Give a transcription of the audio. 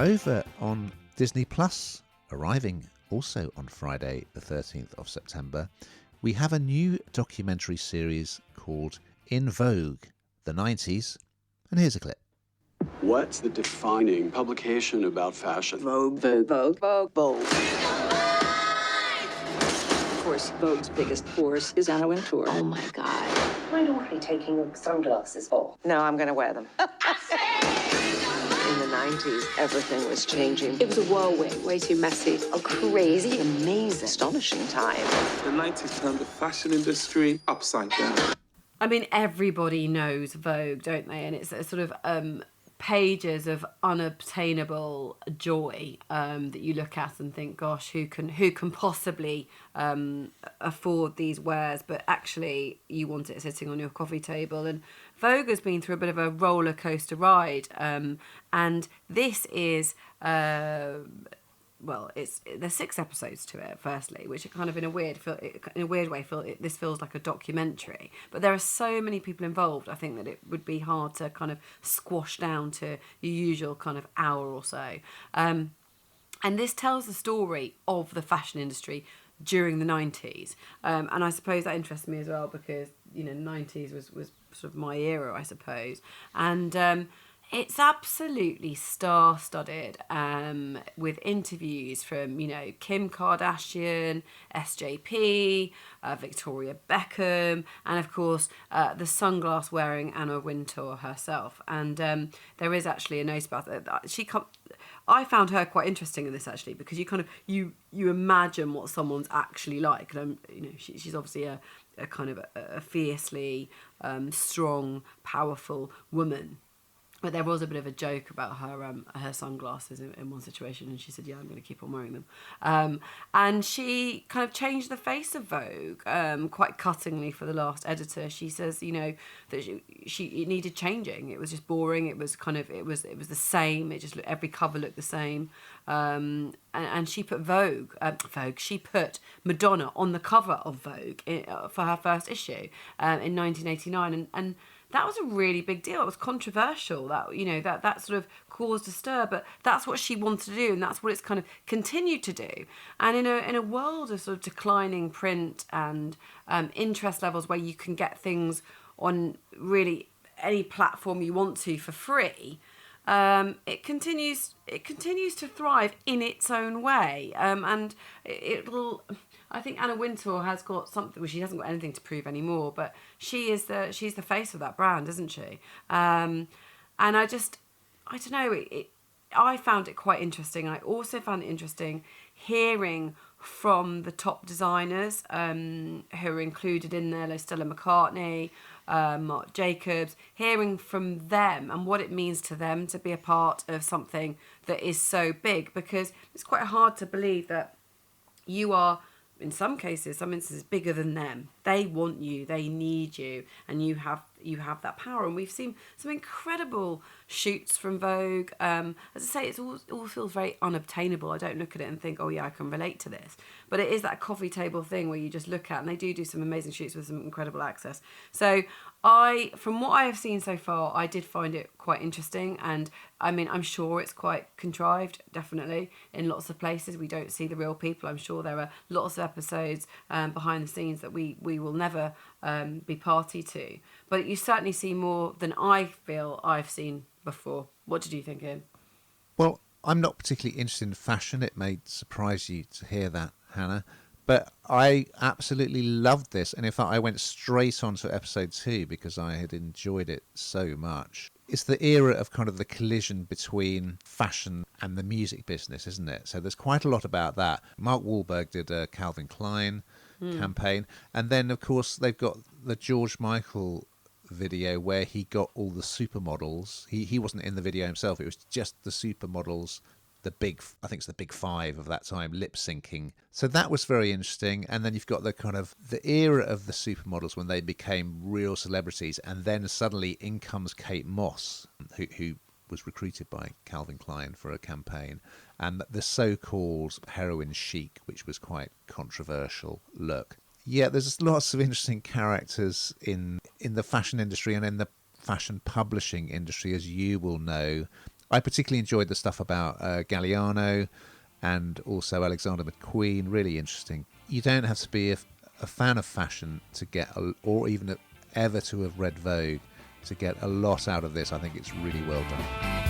Over on Disney Plus, arriving also on Friday the 13th of September, we have a new documentary series called In Vogue, the 90s. And here's a clip. What's the defining publication about fashion? Vogue, Vogue, Vogue, Vogue, Vogue. Of course, Vogue's biggest force is Anna Wintour. Oh my God. Why don't we take your sunglasses off? No, I'm going to wear them. In the 90s, everything was changing. It was a whirlwind, way too messy, a crazy, amazing, astonishing time. The 90s turned the fashion industry upside down. I mean, everybody knows Vogue, don't they? And it's a sort of pages of unobtainable joy that you look at and think, gosh, who can possibly afford these wares? But actually, you want it sitting on your coffee table. And Vogue has been through a bit of a roller coaster ride, and this is. There's 6 episodes to it, firstly, which are kind of in a weird way this feels like a documentary. But there are so many people involved, I think that it would be hard to kind of squash down to your usual kind of hour or so. And this tells the story of the fashion industry during the 90s. And I suppose that interests me as well because, you know, the 90s was sort of my era, I suppose. And it's absolutely star-studded with interviews from, you know, Kim Kardashian, SJP, Victoria Beckham, and of course the sunglass-wearing Anna Wintour herself. And there is actually a note about that. I found her quite interesting in this actually because you kind of you imagine what someone's actually like. And you know, she's obviously a kind of a fiercely strong, powerful woman. But there was a bit of a joke about her sunglasses in one situation, and she said, "Yeah, I'm going to keep on wearing them." And she kind of changed the face of Vogue quite cuttingly for the last editor. She says, you know, that it needed changing. It was just boring. It was the same. It just every cover looked the same. And she put Vogue. She put Madonna on the cover of Vogue for her first issue in 1989, and that was a really big deal. It was controversial. That, you know, that sort of caused a stir, but that's what she wanted to do, and that's what it's kind of continued to do. And in a world of sort of declining print and interest levels, where you can get things on really any platform you want to for free, it continues to thrive in its own way, and it'll. I think Anna Wintour has got something. Well, she hasn't got anything to prove anymore, but she's the face of that brand, isn't she? And I don't know. I found it quite interesting. I also found it interesting hearing from the top designers who are included in there, like Stella McCartney, Marc Jacobs, hearing from them and what it means to them to be a part of something that is so big, because it's quite hard to believe that you are, in some instances, bigger than them. They want you, they need you, and you have that power. And we've seen some incredible shoots from Vogue. As I say, it all feels very unobtainable. I don't look at it and think, oh yeah, I can relate to this. But it is that coffee table thing where you just look at, and they do some amazing shoots with some incredible access. So from what I have seen so far, I did find it quite interesting. And I mean, I'm sure it's quite contrived, definitely. In lots of places, we don't see the real people. I'm sure there are lots of episodes behind the scenes that we will never be party to. But you certainly see more than I feel I've seen before. What did you think, Ian? Well, I'm not particularly interested in fashion. It may surprise you to hear that, Hannah. But I absolutely loved this. And in fact, I went straight on to episode 2 because I had enjoyed it so much. It's the era of kind of the collision between fashion and the music business, isn't it? So there's quite a lot about that. Mark Wahlberg did a Calvin Klein campaign. And then, of course, they've got the George Michael video where he got all the supermodels. He wasn't in the video himself. It was just the supermodels, I think it's the big 5 of that time, lip syncing. So that was very interesting. And then you've got the kind of the era of the supermodels when they became real celebrities. And then suddenly in comes Kate Moss, who was recruited by Calvin Klein for a campaign. And the so-called heroin chic, which was quite controversial look. Yeah, there's lots of interesting characters in the fashion industry and in the fashion publishing industry, as you will know. I particularly enjoyed the stuff about Galliano and also Alexander McQueen. Really interesting. You don't have to be a fan of fashion to get, or even ever to have read Vogue, to get a lot out of this. I think it's really well done.